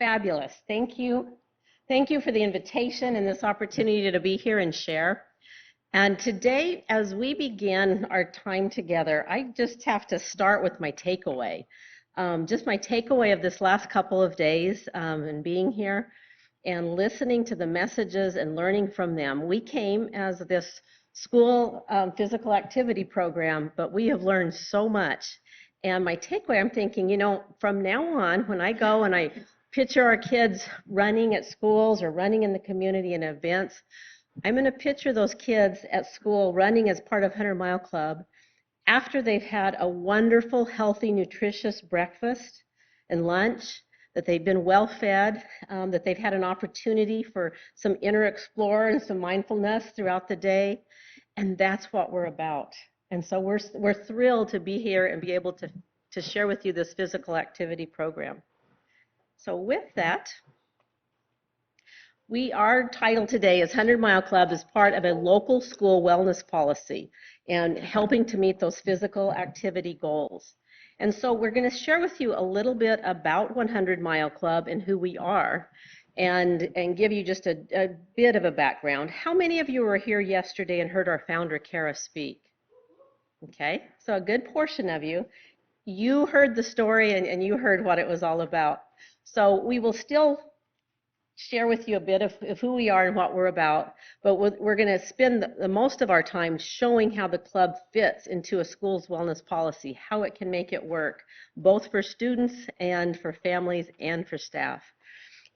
Fabulous. Thank you. Thank you for the invitation and this opportunity to be here and share. And today, as we begin our time together, I just have to start with my takeaway. Just my takeaway of this last couple of days and being here and listening to the messages and learning from them. We came as this school physical activity program, but we have learned so much. And my takeaway, I'm thinking, from now on, when I go and I picture our kids running at schools or running in the community and events, I'm going to picture those kids at school running as part of 100 Mile Club after they've had a wonderful, healthy, nutritious breakfast and lunch, that they've been well fed, that they've had an opportunity for some inner explore and some mindfulness throughout the day. And that's what we're about. And so we're thrilled to be here and be able to share with you this physical activity program. So with that, our title today is 100 Mile Club as part of a local school wellness policy and helping to meet those physical activity goals. And so we're going to share with you a little bit about 100 Mile Club and who we are and give you just a bit of a background. How many of you were here yesterday and heard our founder, Kara, speak? Okay, so a good portion of you. You heard the story and you heard what it was all about. So we will still share with you a bit of who we are and what we're about, but we're going to spend the most of our time showing how the club fits into a school's wellness policy, how it can make it work, both for students and for families and for staff.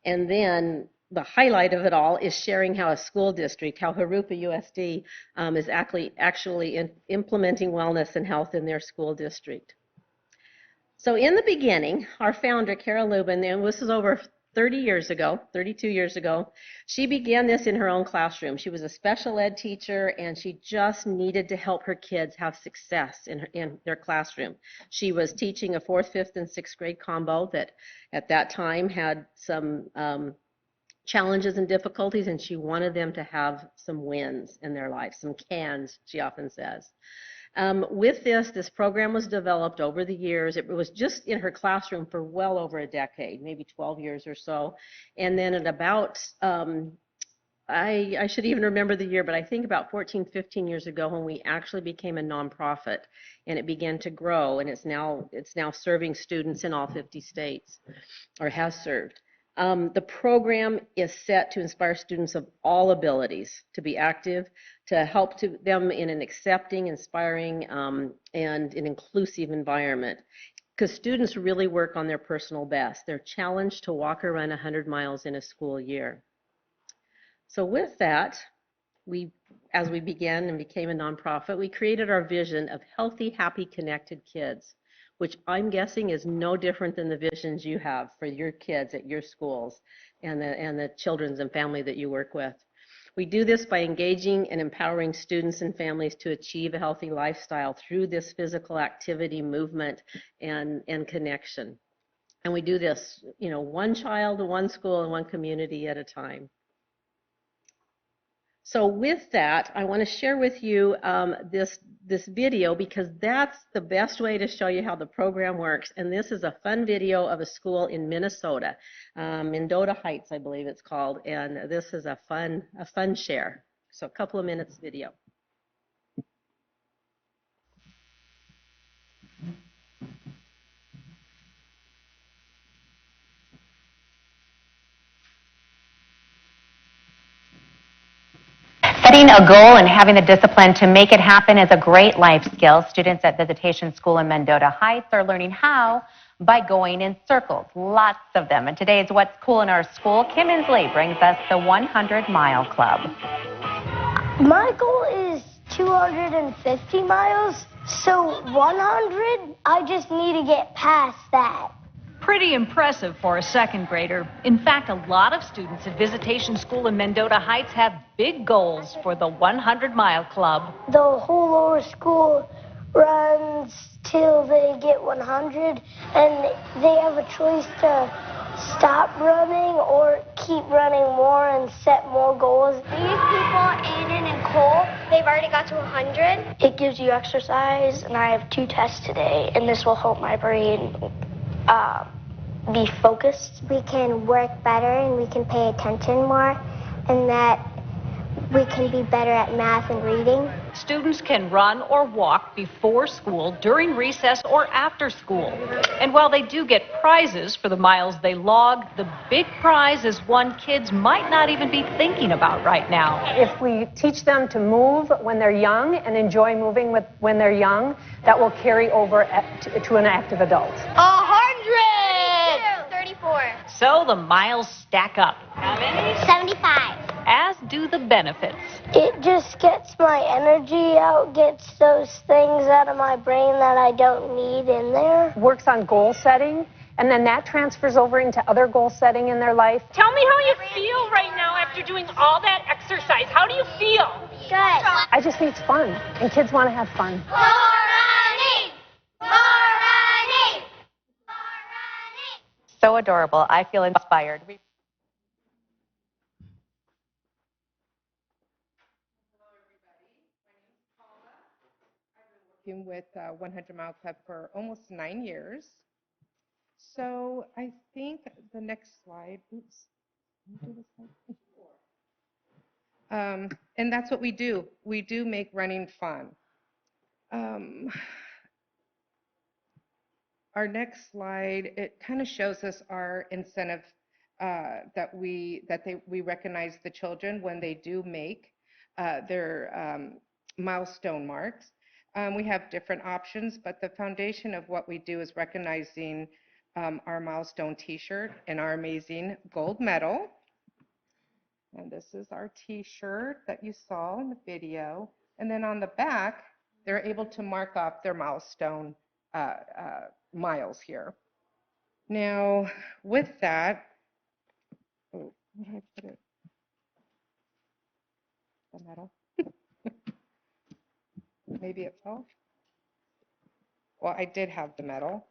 And then the highlight of it all is sharing how a school district, how Harupa USD is actually implementing wellness and health in their school district. So in the beginning, our founder, Kara Lubin, and this is over 32 years ago, she began this in her own classroom. She was a special ed teacher, and she just needed to help her kids have success in their classroom. She was teaching a 4th, 5th, and 6th grade combo that at that time had some challenges and difficulties, and she wanted them to have some wins in their life, some cans, she often says. With this program was developed over the years. It was just in her classroom for well over a decade, maybe 12 years or so. And then at about, I should even remember the year, but I think about 14, 15 years ago when we actually became a nonprofit and it began to grow, and it's now serving students in all 50 states, or has served. The program is set to inspire students of all abilities to be active, to help them in an accepting, inspiring, and an inclusive environment. Because students really work on their personal best. They're challenged to walk or run 100 miles in a school year. So with that, as we began and became a nonprofit, we created our vision of healthy, happy, connected kids, which I'm guessing is no different than the visions you have for your kids at your schools and the children and family that you work with. We do this by engaging and empowering students and families to achieve a healthy lifestyle through this physical activity, movement, and connection. And we do this, one child, one school, and one community at a time. So with that, I want to share with you this video, because that's the best way to show you how the program works. And this is a fun video of a school in Minnesota, Mendota Heights, I believe it's called. And this is a fun share. So a couple of minutes video. Setting a goal and having the discipline to make it happen is a great life skill. Students at Visitation School in Mendota Heights are learning how by going in circles, lots of them. And today is What's Cool in Our School. Kim Inslee brings us the 100 Mile Club. My goal is 250 miles, so 100, I just need to get past that. Pretty impressive for a second grader. In fact, a lot of students at Visitation School in Mendota Heights have big goals for the 100 Mile Club. The whole lower school runs till they get 100, and they have a choice to stop running or keep running more and set more goals. These people, Aiden and Cole, they've already got to 100. It gives you exercise, and I have 2 tests today, and this will help my brain be focused. We can work better and we can pay attention more, and that we can be better at math and reading. Students can run or walk before school, during recess, or after school. And while they do get prizes for the miles they log, the big prize is one kids might not even be thinking about right now. If we teach them to move when they're young and enjoy moving when they're young, that will carry over to an active adult. 100! 34. So the miles stack up. How many? 75. As do the benefits. It just gets my energy out, gets those things out of my brain that I don't need in there. Works on goal setting, and then that transfers over into other goal setting in their life. Tell me how you feel right now after doing all that exercise. How do you feel? Good. I just think it's fun, and kids want to have fun. More running! More running! More running! So adorable. I feel inspired. With 100 Mile Club for almost 9 years. So I think the next slide, oops. And that's what we do. We do make running fun. Our next slide, it kind of shows us our incentive that we recognize the children when they do make their milestone marks. We have different options, but the foundation of what we do is recognizing our milestone t-shirt and our amazing gold medal. And this is our t-shirt that you saw in the video. And then on the back, they're able to mark off their milestone miles here. Now, with that, oh, where did I put it? The medal. Maybe it fell. Well, I did have the medal.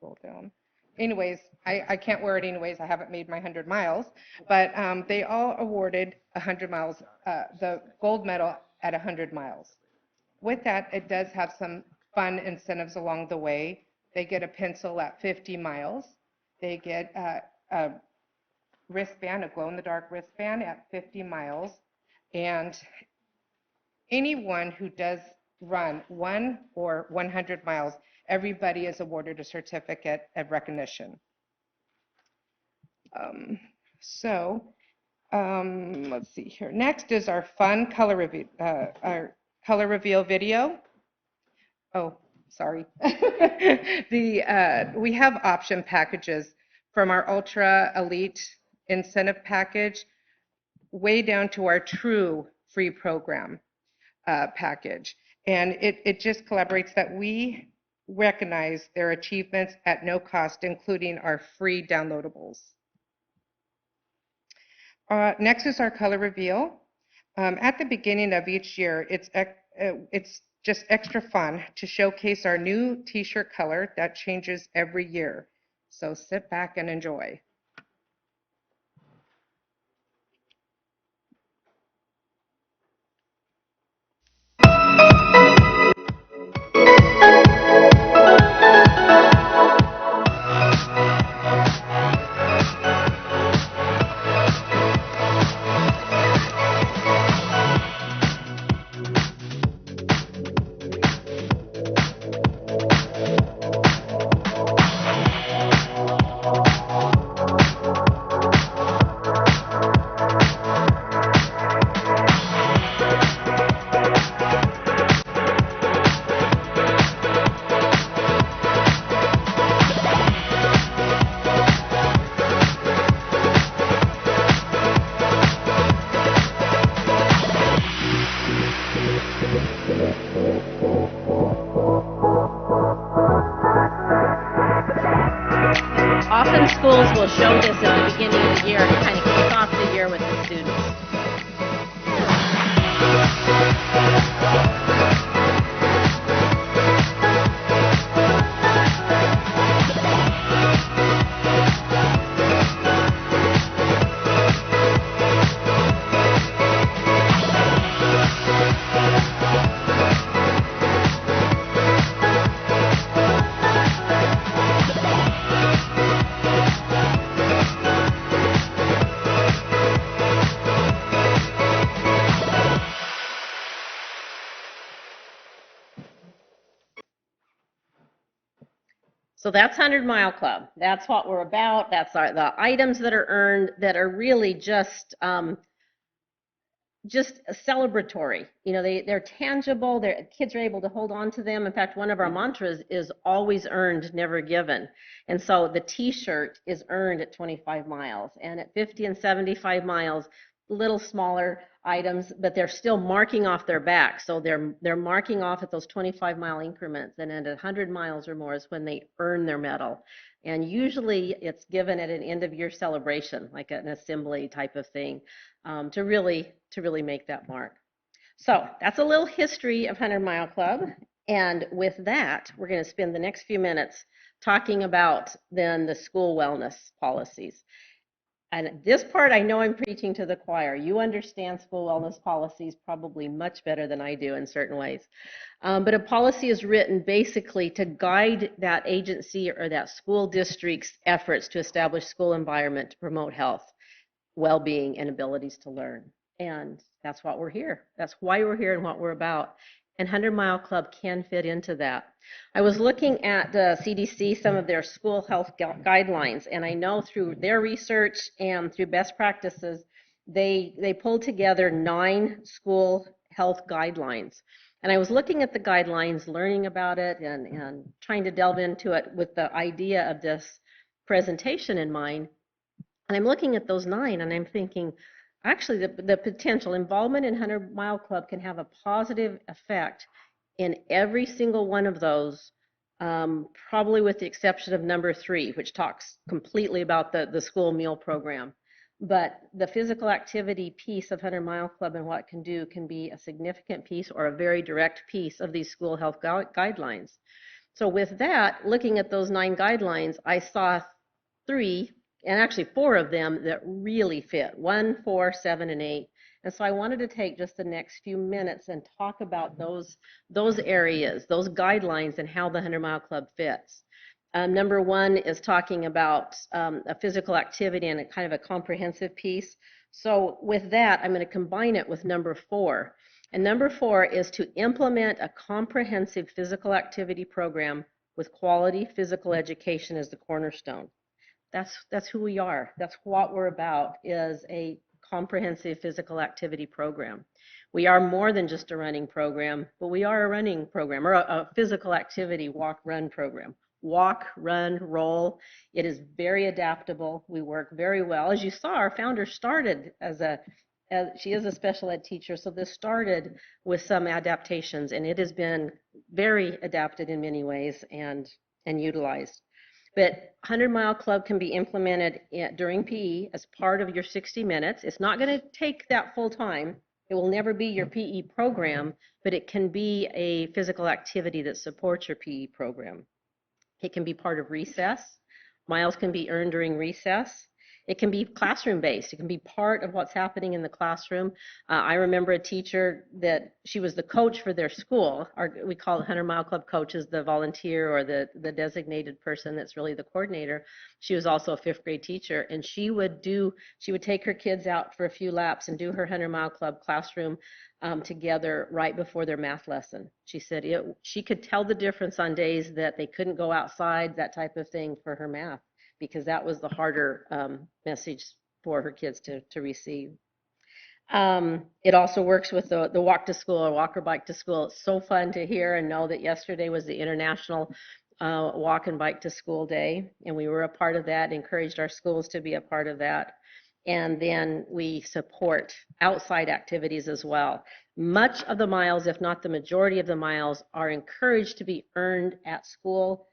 Roll down. Anyways, I can't wear it anyways. I haven't made my 100 miles. But they all awarded 100 miles, the gold medal at 100 miles. With that, it does have some fun incentives along the way. They get a pencil at 50 miles. They get a wristband, a glow-in-the-dark wristband at 50 miles. And anyone who does run 1 or 100 miles, everybody is awarded a certificate of recognition. Let's see here. Next is our fun color reveal video. Oh, sorry. We have option packages from our Ultra Elite incentive package way down to our true free program package. And it just collaborates that we recognize their achievements at no cost, including our free downloadables. Next is our color reveal. At the beginning of each year, it's just extra fun to showcase our new t-shirt color that changes every year. So sit back and enjoy. Often schools will show this at the beginning of the year to kind of kick off the year with the students. So that's 100 Mile Club. That's what we're about. That's the items that are earned that are really just celebratory. You know, they're tangible. Kids are able to hold on to them. In fact, one of our mantras is always earned, never given. And so the T-shirt is earned at 25 miles, and at 50 and 75 miles, little smaller items, but they're still marking off their back. So they're marking off at those 25-mile increments, and at 100 miles or more is when they earn their medal. And usually it's given at an end of year celebration, like an assembly type of thing, to really make that mark. So that's a little history of 100 Mile Club. And with that, we're going to spend the next few minutes talking about then the school wellness policies. And this part, I know I'm preaching to the choir. You understand school wellness policies probably much better than I do in certain ways. But a policy is written basically to guide that agency or that school district's efforts to establish school environment to promote health, well-being, and abilities to learn. And that's what we're here. That's why we're here and what we're about. And 100 Mile Club can fit into that. I was looking at the CDC, some of their school health guidelines, and I know through their research and through best practices, they pulled together 9 school health guidelines. And I was looking at the guidelines, learning about it, and trying to delve into it with the idea of this presentation in mind. And I'm looking at those 9, and I'm thinking, actually, the potential involvement in 100 Mile Club can have a positive effect in every single one of those, probably with the exception of number 3, which talks completely about the school meal program. But the physical activity piece of 100 Mile Club and what it can do can be a significant piece or a very direct piece of these school health guidelines. So with that, looking at those 9 guidelines, I saw 3, and actually 4 of them that really fit, 1, 4, 7, and 8. And so I wanted to take just the next few minutes and talk about those areas, those guidelines, and how the 100 Mile Club fits. Number 1 is talking about a physical activity and a kind of a comprehensive piece. So with that, I'm going to combine it with number 4. And number 4 is to implement a comprehensive physical activity program with quality physical education as the cornerstone. That's who we are. That's what we're about, is a comprehensive physical activity program. We are more than just a running program, but we are a running program, or a physical activity walk-run program. Walk, run, roll. It is very adaptable. We work very well. As you saw, our founder started she is a special ed teacher, so this started with some adaptations, and it has been very adapted in many ways and utilized. But 100 Mile Club can be implemented during PE as part of your 60 minutes. It's not going to take that full time. It will never be your PE program, but it can be a physical activity that supports your PE program. It can be part of recess. Miles can be earned during recess. It can be classroom-based. It can be part of what's happening in the classroom. I remember a teacher that she was the coach for their school. We call it 100 Mile Club coaches, the volunteer or the designated person that's really the coordinator. She was also a 5th grade teacher, and she would take her kids out for a few laps and do her 100 Mile Club classroom together right before their math lesson. She said she could tell the difference on days that they couldn't go outside, that type of thing, for her math, because that was the harder message for her kids to receive. It also works with the walk to school or walk or bike to school. It's so fun to hear and know that yesterday was the International Walk and Bike to School Day, and we were a part of that, encouraged our schools to be a part of that. And then we support outside activities as well. Much of the miles, if not the majority of the miles, are encouraged to be earned at school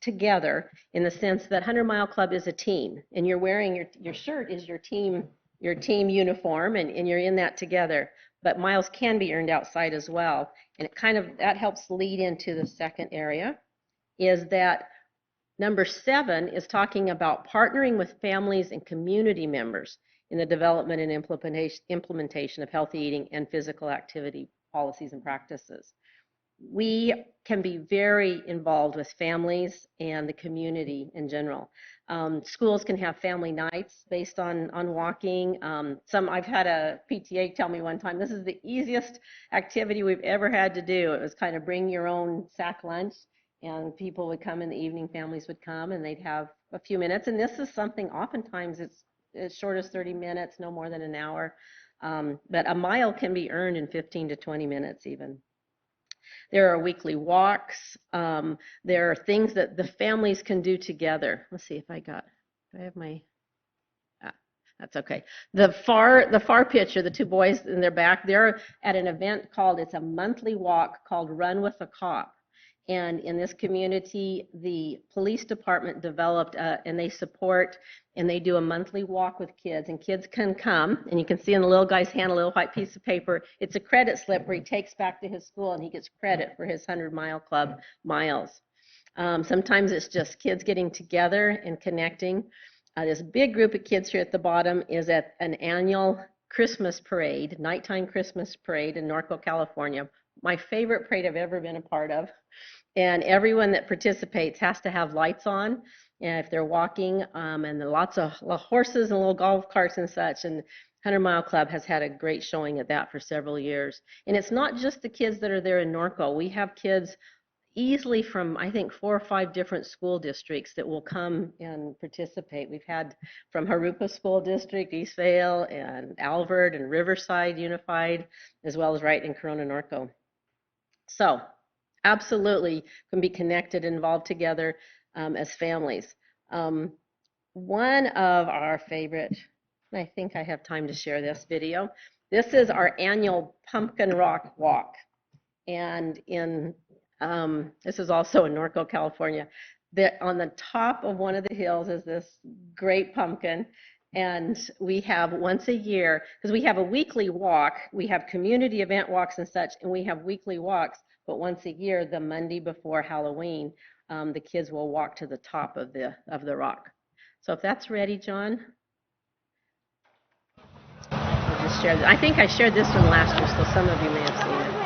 together, in the sense that 100 Mile Club is a team, and you're wearing your shirt is your team uniform, and you're in that together. But miles can be earned outside as well, and that helps lead into the second area, is that number 7 is talking about partnering with families and community members in the development and implementation of healthy eating and physical activity policies and practices. We can be very involved with families and the community in general. Schools can have family nights based on walking. I've had a PTA tell me one time, this is the easiest activity we've ever had to do. It was kind of bring your own sack lunch, and people would come in the evening, families would come, and they'd have a few minutes. And this is something, oftentimes it's as short as 30 minutes, no more than an hour. But a mile can be earned in 15 to 20 minutes even. There are weekly walks. There are things that the families can do together. Let's see if do I have my, that's okay. The far picture, the two boys in their back, they're at an event it's a monthly walk called Run with a Cop. And in this community, the police department developed, and they support, and they do a monthly walk with kids. And kids can come, and you can see in the little guy's hand a little white piece of paper. It's a credit slip where he takes back to his school, and he gets credit for his 100-mile club miles. Sometimes it's just kids getting together and connecting. This big group of kids here at the bottom is at an annual Christmas parade, nighttime Christmas parade in Norco, California. My favorite parade I've ever been a part of. And everyone that participates has to have lights on if they're walking, and lots of horses and little golf carts and such. And 100 Mile Club has had a great showing at that for several years. And it's not just the kids that are there in Norco. We have kids easily from, I think, 4 or 5 different school districts that will come and participate. We've had from Harupa School District, Eastvale, and Alvord, and Riverside Unified, as well as right in Corona Norco. So absolutely can be connected, involved together as families. One of our favorite, I think I have time to share this video. This is our annual Pumpkin Rock Walk. And this is also in Norco, California. On the top of one of the hills is this great pumpkin. And we have once a year, because we have a weekly walk, we have community event walks and such, and we have weekly walks, but once a year, the Monday before Halloween, the kids will walk to the top of the rock. So if that's ready, John, I'll just share that. I think I shared this one last year, so some of you may have seen it.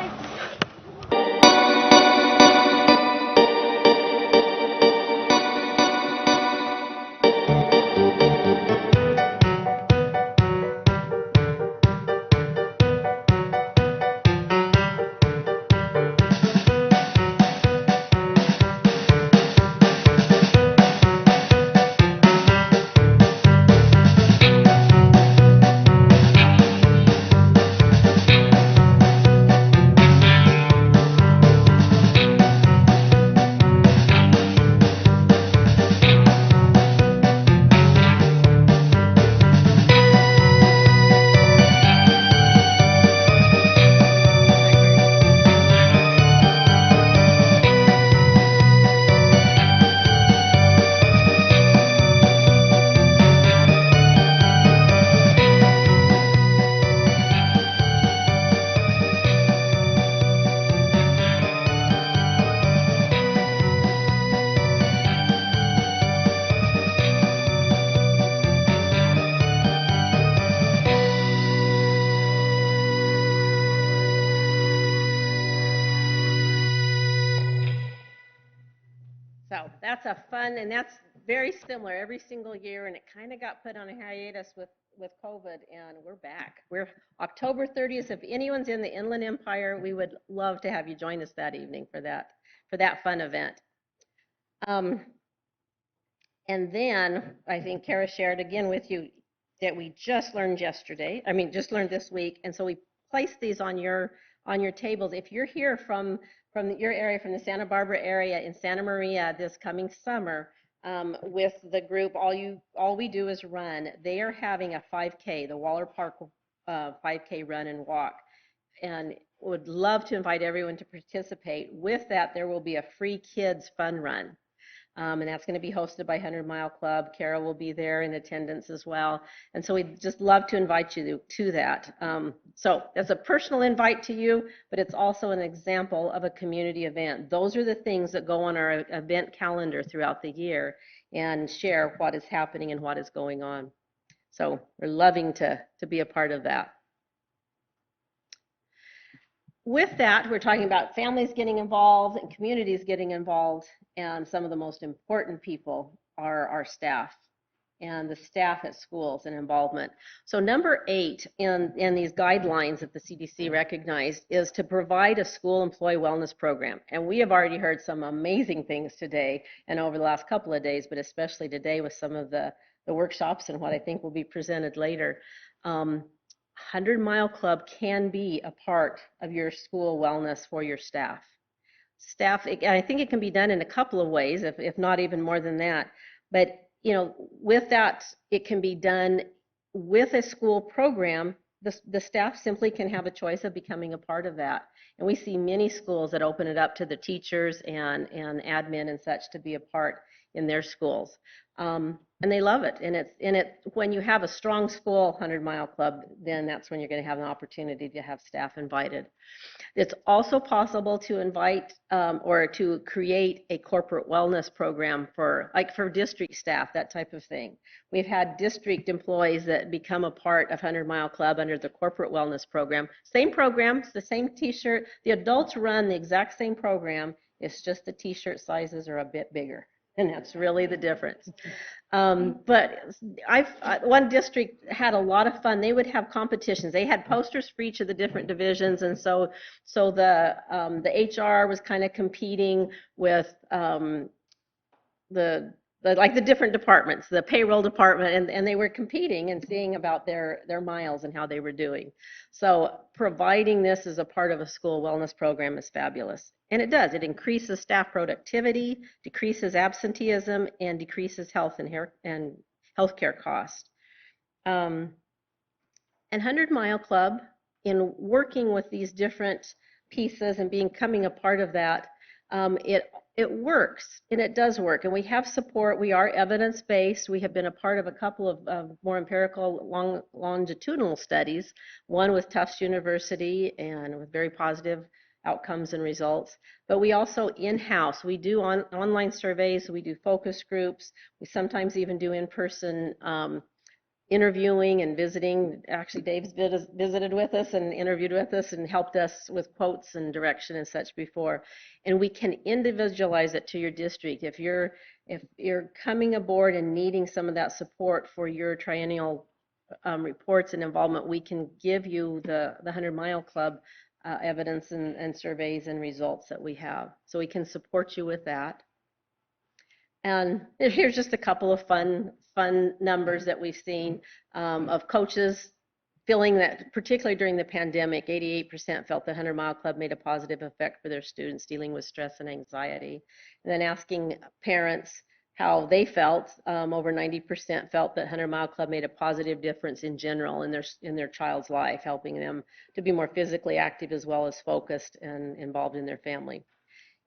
So that's a fun, and that's very similar every single year, and it kind of got put on a hiatus with COVID, and we're back. We're October 30th. If anyone's in the Inland Empire, we would love to have you join us that evening for that fun event. And then I think Kara shared again with you that we just learned just learned this week, and so we placed these on your tables. If you're here from your area, from the Santa Barbara area in Santa Maria this coming summer with the group, all we do is run. They are having a 5K, the Waller Park 5K run and walk, and would love to invite everyone to participate. With that, there will be a free kids fun run. And that's going to be hosted by 100 Mile Club. Kara will be there in attendance as well. And so we'd just love to invite you to that. So that's a personal invite to you, but it's also an example of a community event. Those are the things that go on our event calendar throughout the year and share what is happening and what is going on. So we're loving to be a part of that. With that, we're talking about families getting involved and communities getting involved, and some of the most important people are our staff. and the staff at schools and involvement. So number 8 in these guidelines that the CDC recognized is to provide a school employee wellness program. And we have already heard some amazing things today and over the last couple of days, but especially today with some of the workshops and what I think will be presented later. 100 Mile Club can be a part of your school wellness for your staff. I think it can be done in a couple of ways, if not even more than that. But with that, it can be done with a school program. The staff simply can have a choice of becoming a part of that. And we see many schools that open it up to the teachers and admin and such to be a part in their schools. And they love it. And when you have a strong school 100 Mile Club, then that's when you're going to have an opportunity to have staff invited. It's also possible to invite or to create a corporate wellness program for district staff, that type of thing. We've had district employees that become a part of 100 Mile Club under the corporate wellness program. Same program, it's the same t-shirt. The adults run the exact same program. It's just the t-shirt sizes are a bit bigger. And that's really the difference. But one district had a lot of fun. They would have competitions. They had posters for each of the different divisions, and so the HR was kind of competing with the different departments, the payroll department, and they were competing and seeing about their miles and how they were doing. So providing this as a part of a school wellness program is fabulous. And it does. It increases staff productivity, decreases absenteeism, and decreases health and healthcare costs. And 100 Mile Club, in working with these different pieces and becoming a part of that, it works, and it does work. And we have support. We are evidence-based. We have been a part of a couple of more empirical longitudinal studies, one with Tufts University and with very positive outcomes and results. But we also in-house, we do online surveys, we do focus groups, we sometimes even do in-person interviewing and visiting. Actually, Dave's visited with us and interviewed with us and helped us with quotes and direction and such before. And we can individualize it to your district. If you're coming aboard and needing some of that support for your triennial reports and involvement, we can give you the 100 Mile Club evidence and surveys and results that we have. So we can support you with that. And here's just a couple of fun numbers that we've seen of coaches feeling that, particularly during the pandemic, 88% felt the 100 Mile Club made a positive effect for their students dealing with stress and anxiety. And then asking parents how they felt, over 90% felt that 100 Mile Club made a positive difference in general in their child's life, helping them to be more physically active as well as focused and involved in their family.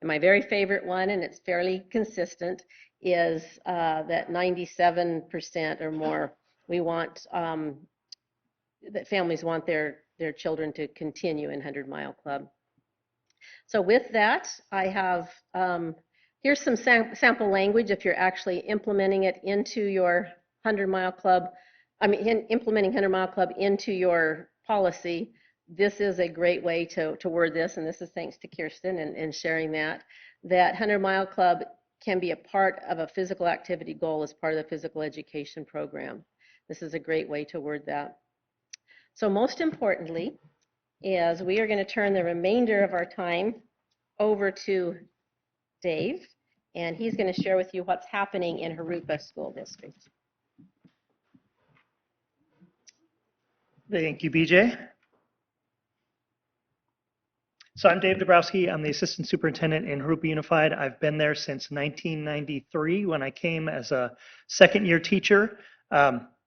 And my very favorite one, and it's fairly consistent, is that 97% or more, we want that families want their children to continue in 100 Mile Club. So with that, I have here's some sample language if you're actually implementing it into your 100 Mile Club. Implementing 100 Mile Club into your policy. This is a great way to word this, and this is thanks to Kirsten and sharing that 100 Mile Club can be a part of a physical activity goal as part of the physical education program. This is a great way to word that. So most importantly is we are going to turn the remainder of our time over to Dave, and he's going to share with you what's happening in Jurupa School District. Thank you, BJ. So I'm Dave Dabrowski. I'm the assistant superintendent in Jurupa Unified. I've been there since 1993 when I came as a second-year teacher.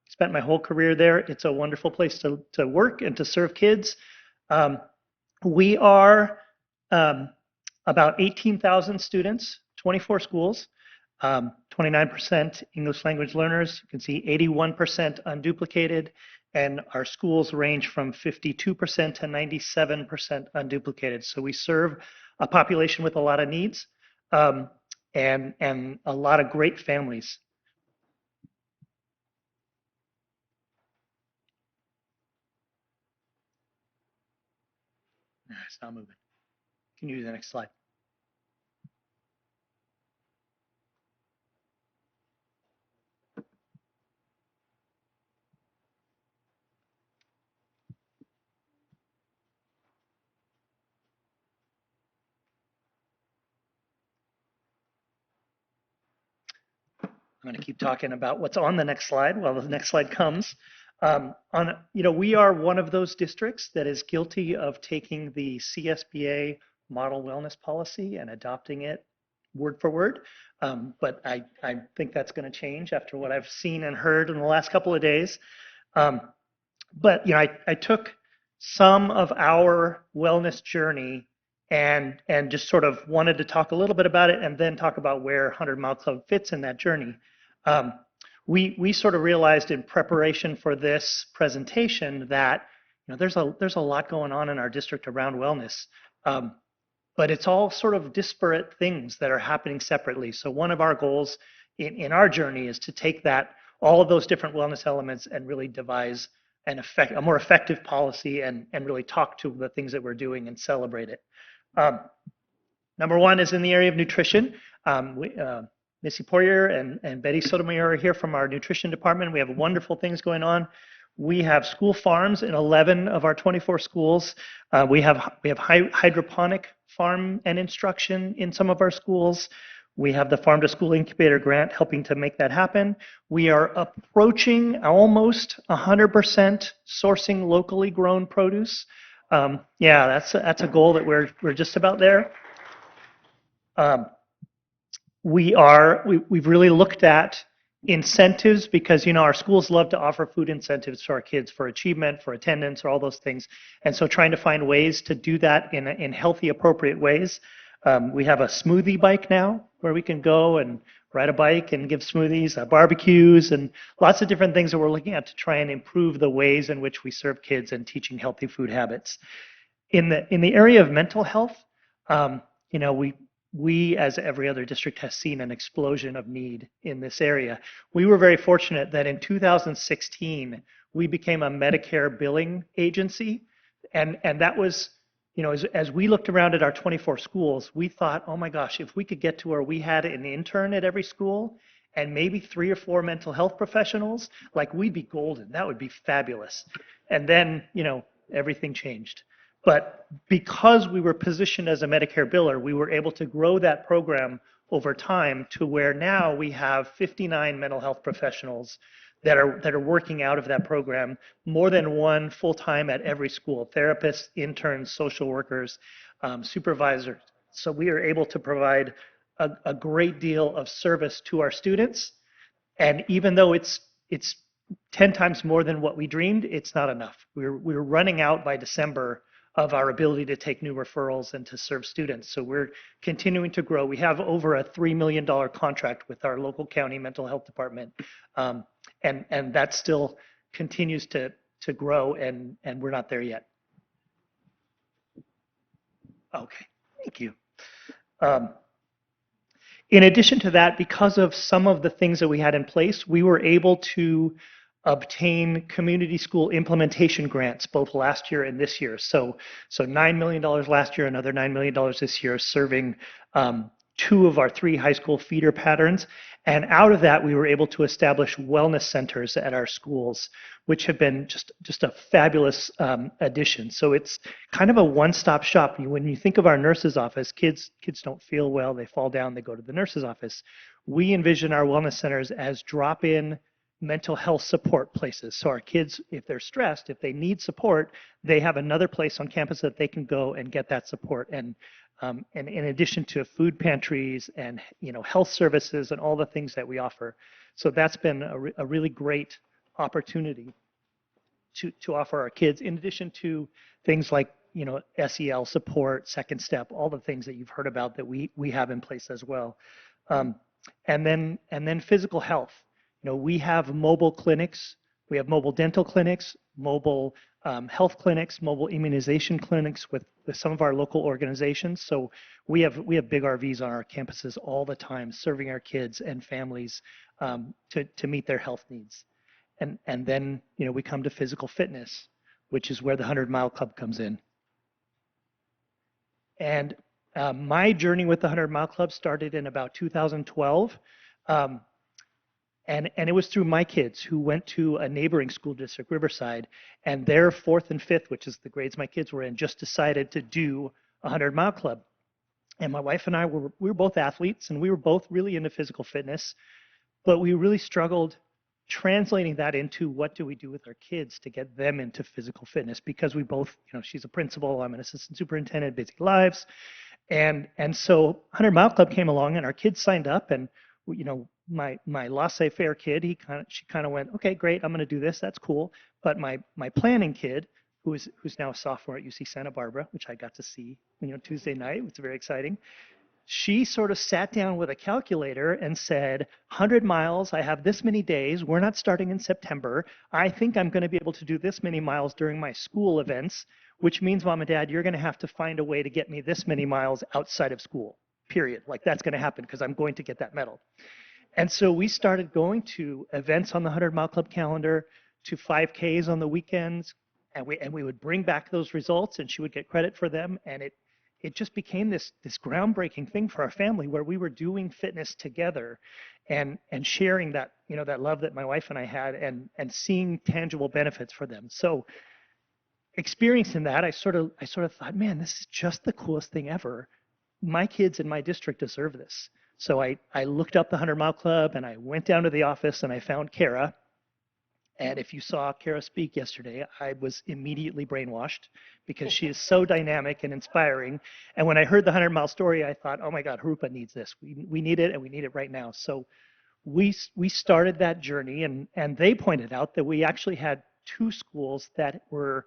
Spent my whole career there. It's a wonderful place to work and to serve kids. We are about 18,000 students, 24 schools, 29% English language learners. You can see 81% unduplicated, and our schools range from 52% to 97% unduplicated. So we serve a population with a lot of needs and a lot of great families. It's not moving. Can you do the next slide? going to keep talking about what's on the next slide while the next slide comes. We are one of those districts that is guilty of taking the CSBA model wellness policy and adopting it word for word. But I think that's going to change after what I've seen and heard in the last couple of days. But I took some of our wellness journey and just sort of wanted to talk a little bit about it and then talk about where 100 Mile Club fits in that journey. We sort of realized in preparation for this presentation that there's a lot going on in our district around wellness, but it's all sort of disparate things that are happening separately. So one of our goals in our journey is to take all of those different wellness elements and really devise a more effective policy and really talk to the things that we're doing and celebrate it. Number one is in the area of nutrition. Missy Poirier and Betty Sotomayor are here from our nutrition department. We have wonderful things going on. We have school farms in 11 of our 24 schools. We have hydroponic farm and instruction in some of our schools. We have the Farm to School Incubator Grant helping to make that happen. We are approaching almost 100% sourcing locally grown produce. That's a goal that we're just about there. We've really looked at incentives because our schools love to offer food incentives to our kids for achievement, for attendance, or all those things. And so trying to find ways to do that in healthy, appropriate ways. We have a smoothie bike now where we can go and ride a bike and give smoothies, barbecues, and lots of different things that we're looking at to try and improve the ways in which we serve kids and teaching healthy food habits. In the area of mental health, we, as every other district, has seen an explosion of need in this area. We were very fortunate that in 2016, we became a Medicare billing agency. And that was, as we looked around at our 24 schools, we thought, oh my gosh, if we could get to where we had an intern at every school and maybe 3 or 4 mental health professionals, we'd be golden. That would be fabulous. And then, everything changed. But because we were positioned as a Medicare biller, we were able to grow that program over time to where now we have 59 mental health professionals that are working out of that program, more than one full-time at every school, therapists, interns, social workers, supervisors. So we are able to provide a great deal of service to our students. And even though it's 10 times more than what we dreamed, it's not enough. We're running out by December of our ability to take new referrals and to serve students. So we're continuing to grow. We have over a $3 million contract with our local county mental health department. And that still continues to grow, and we're not there yet. Okay, thank you. In addition to that, because of some of the things that we had in place, we were able to obtain community school implementation grants both last year and this year. So $9 million last year, another $9 million this year, serving 2 of our 3 high school feeder patterns. And out of that, we were able to establish wellness centers at our schools, which have been just a fabulous addition. So it's kind of a one-stop shop. When you think of our nurse's office, kids don't feel well, they fall down, they go to the nurse's office. We envision our wellness centers as drop-in mental health support places. So our kids, if they're stressed, if they need support, they have another place on campus that they can go and get that support. And in addition to food pantries and health services and all the things that we offer. So that's been a really great opportunity to offer our kids, in addition to things like SEL support, Second Step, all the things that you've heard about that we have in place as well. And then physical health. We have mobile clinics, we have mobile dental clinics, mobile health clinics, mobile immunization clinics with some of our local organizations. So we have big RVs on our campuses all the time, serving our kids and families to meet their health needs. And then we come to physical fitness, which is where the 100 Mile Club comes in. And my journey with the 100 Mile Club started in about 2012. And it was through my kids who went to a neighboring school district, Riverside, and their 4th and 5th, which is the grades my kids were in, just decided to do a 100 Mile Club. And my wife and I we were both athletes, and we were both really into physical fitness. but we really struggled translating that into what do we do with our kids to get them into physical fitness, because we both, she's a principal, I'm an assistant superintendent, busy lives. And so 100 Mile Club came along and our kids signed up, and my laissez-faire kid, she kind of went, okay, great, I'm going to do this, that's cool. But my planning kid, who's now a sophomore at UC Santa Barbara, which I got to see Tuesday night, it's very exciting. She sort of sat down with a calculator and said, 100 miles, I have this many days, we're not starting in September, I think I'm going to be able to do this many miles during my school events, which means, Mom and Dad, you're going to have to find a way to get me this many miles outside of school, period. Like, that's going to happen because I'm going to get that medal. And so we started going to events on the 100 Mile Club calendar, to 5Ks on the weekends, and we would bring back those results, and she would get credit for them, and it just became this groundbreaking thing for our family, where we were doing fitness together and sharing that, that love that my wife and I had, and seeing tangible benefits for them. So experiencing that, I sort of thought, man, this is just the coolest thing ever. My kids in my district deserve this. So I looked up the 100 Mile Club, and I went down to the office, and I found Kara. And if you saw Kara speak yesterday, I was immediately brainwashed, because she is so dynamic and inspiring. And when I heard the 100 Mile story, I thought, oh my God, Harupa needs this. We need it, and we need it right now. So we started that journey, and they pointed out that we actually had 2 schools that were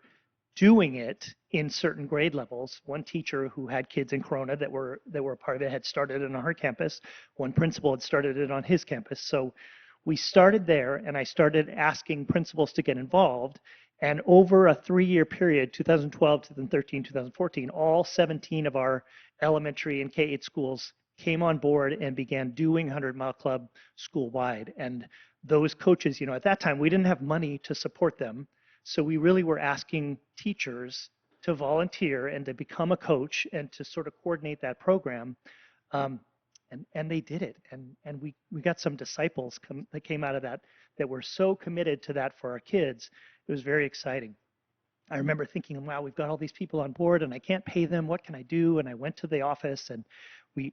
doing it in certain grade levels. One teacher who had kids in Corona that were a part of it had started it on her campus. One principal had started it on his campus. So we started there, and I started asking principals to get involved. And over a 3-year period, 2012, 2013, 2014, all 17 of our elementary and K-8 schools came on board and began doing 100 Mile Club school-wide. And those coaches, at that time, we didn't have money to support them. So we really were asking teachers to volunteer and to become a coach and to sort of coordinate that program. And they did it. And we got some disciples that came out of that were so committed to that for our kids. It was very exciting. I remember thinking, wow, we've got all these people on board and I can't pay them. What can I do? And I went to the office, and we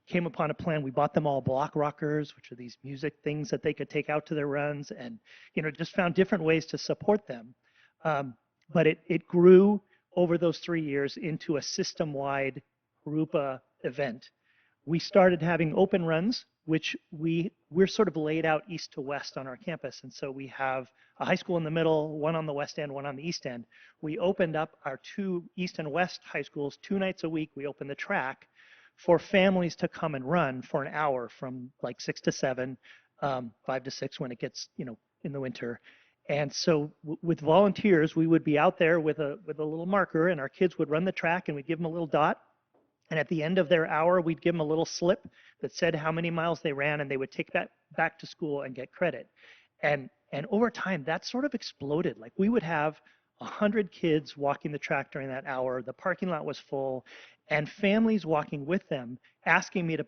came upon a plan. We bought them all block rockers, which are these music things that they could take out to their runs, and just found different ways to support them. But it grew over those 3 years into a system-wide Harupa event. We started having open runs, which we're sort of laid out east to west on our campus. And so we have a high school in the middle, one on the west end, one on the east end. We opened up our 2 east and west high schools 2 nights a week. We opened the track for families to come and run for an hour from like 6 to 7, 5 to 6 when it gets, in the winter. And so with volunteers, we would be out there with a little marker, and our kids would run the track, and we'd give them a little dot. And at the end of their hour, we'd give them a little slip that said how many miles they ran, and they would take that back to school and get credit. And over time, that sort of exploded. Like, we would have 100 kids walking the track during that hour. The parking lot was full, and families walking with them, asking me to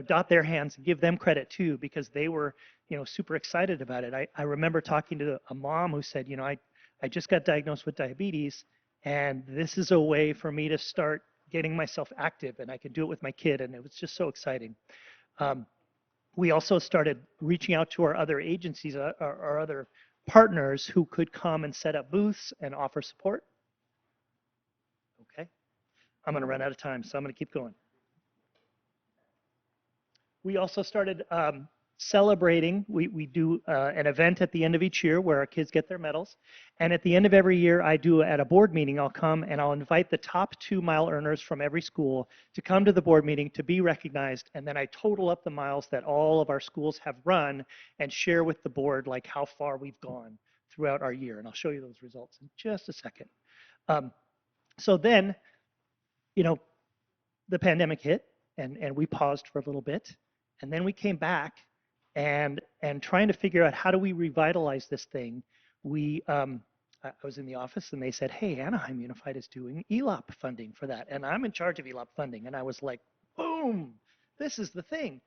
dot their hands and give them credit too, because they were, super excited about it. I remember talking to a mom who said, I just got diagnosed with diabetes, and this is a way for me to start getting myself active, and I could do it with my kid, and it was just so exciting. We also started reaching out to our other agencies, our other partners who could come and set up booths and offer support. Okay, I'm going to run out of time, so I'm going to keep going. We also started celebrating. We do an event at the end of each year where our kids get their medals. And at the end of every year, I do at a board meeting, I'll come and I'll invite the top 2 mile earners from every school to come to the board meeting to be recognized. And then I total up the miles that all of our schools have run and share with the board like how far we've gone throughout our year. And I'll show you those results in just a second. So then, the pandemic hit, and we paused for a little bit. And then we came back and trying to figure out how do we revitalize this thing. I was in the office, and they said, hey, Anaheim Unified is doing ELOP funding for that. And I'm in charge of ELOP funding. And I was like, boom, this is the thing.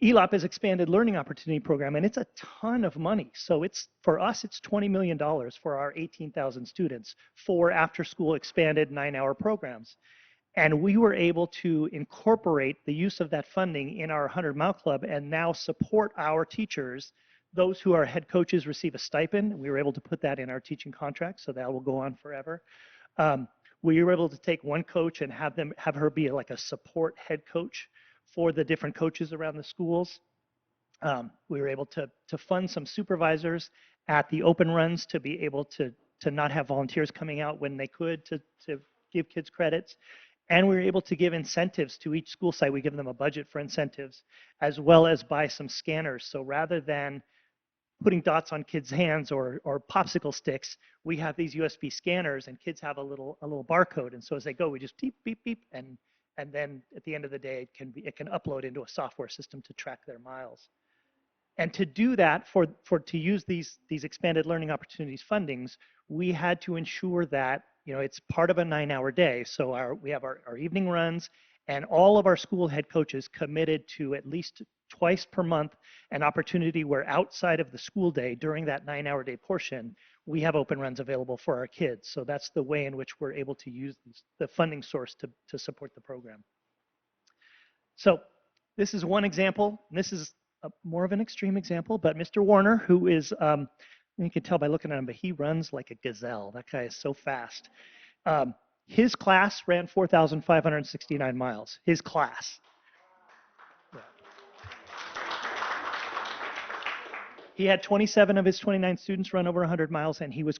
ELOP is Expanded Learning Opportunity Program, and it's a ton of money. So for us, it's $20 million for our 18,000 students for after-school expanded 9-hour programs. And we were able to incorporate the use of that funding in our 100 Mile Club and now support our teachers. Those who are head coaches receive a stipend. We were able to put that in our teaching contract, so that will go on forever. We were able to take one coach and have her be like a support head coach for the different coaches around the schools. We were able to fund some supervisors at the open runs to be able to not have volunteers coming out when they could to give kids credits. And we were able to give incentives to each school site. We give them a budget for incentives, as well as buy some scanners. So rather than putting dots on kids' hands or popsicle sticks, we have these USB scanners, and kids have a little barcode. And so as they go, we just beep, beep, beep, and then at the end of the day, it can upload into a software system to track their miles. And to do that, to use these expanded learning opportunities fundings, we had to ensure that it's part of a 9-hour day. So we have our evening runs, and all of our school head coaches committed to at least twice per month an opportunity where outside of the school day, during that 9-hour day portion, we have open runs available for our kids. So that's the way in which we're able to use the funding source to support the program. So this is one example. And this is more of an extreme example, but Mr. Warner, who is, you can tell by looking at him, but he runs like a gazelle. That guy is so fast. His class ran 4,569 miles. His class. Yeah. He had 27 of his 29 students run over 100 miles, and he was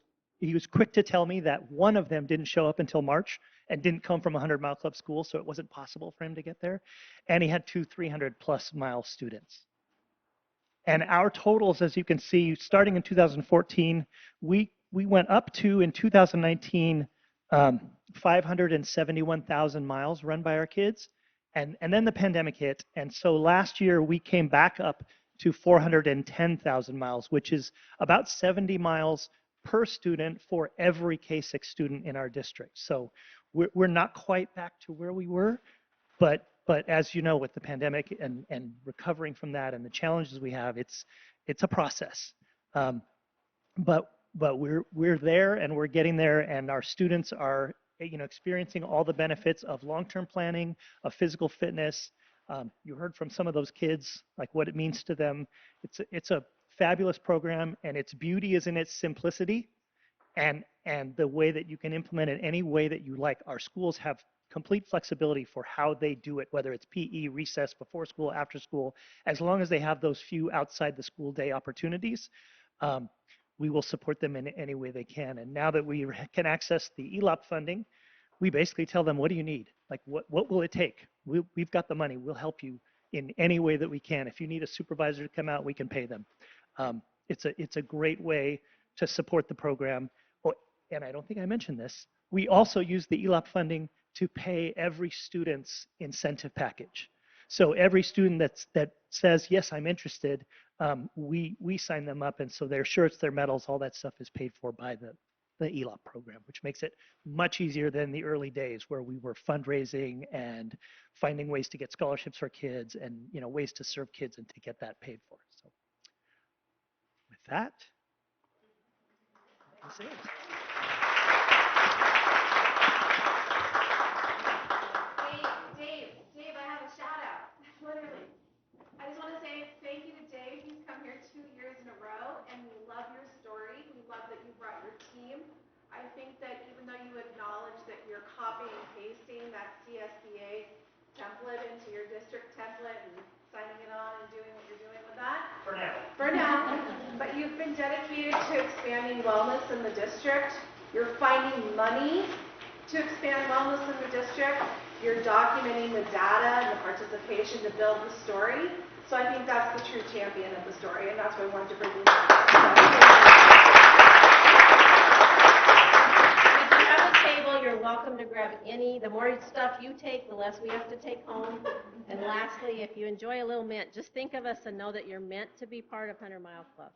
quick to tell me that one of them didn't show up until March and didn't come from a 100 Mile Club school, so it wasn't possible for him to get there. And he had 2 300+ mile students. And our totals, as you can see, starting in 2014, we went up to, in 2019, 571,000 miles run by our kids. And then the pandemic hit. And so last year, we came back up to 410,000 miles, which is about 70 miles per student for every K-6 student in our district. So we're not quite back to where we were, but as you know, with the pandemic and recovering from that and the challenges we have, it's a process. But we're there, and we're getting there, and our students are experiencing all the benefits of long-term planning, of physical fitness. You heard from some of those kids like what it means to them. It's a fabulous program, and its beauty is in its simplicity and the way that you can implement it any way that you like. Our schools have complete flexibility for how they do it, whether it's PE, recess, before school, after school, as long as they have those few outside the school day opportunities. We will support them in any way they can. And now that we can access the ELOP funding, we basically tell them, what do you need? Like, what will it take? We've got the money. We'll help you in any way that we can. If you need a supervisor to come out, we can pay them. It's a great way to support the program. Oh, and I don't think I mentioned this. We also use the ELOP funding to pay every student's incentive package. So every student that says, yes, I'm interested, we sign them up, and so their shirts, their medals, all that stuff is paid for by the ELOP program, which makes it much easier than the early days where we were fundraising and finding ways to get scholarships for kids and ways to serve kids and to get that paid for. So with that, that's it. Dave, I have a shout out, literally. I just want to say thank you to Dave. He's come here 2 years in a row, and we love your story. We love that you brought your team. I think that even though you acknowledge that you're copying and pasting that CSBA template into your district template and signing it on and doing what you're doing with that. For now. But you've been dedicated to expanding wellness in the district. You're finding money to expand wellness in the district. You're documenting the data and the participation to build the story. So I think that's the true champion of the story, and that's why I wanted to bring you back. If you have a table, you're welcome to grab any. The more stuff you take, the less we have to take home. And lastly, if you enjoy a little mint, just think of us and know that you're meant to be part of 100 Mile Club.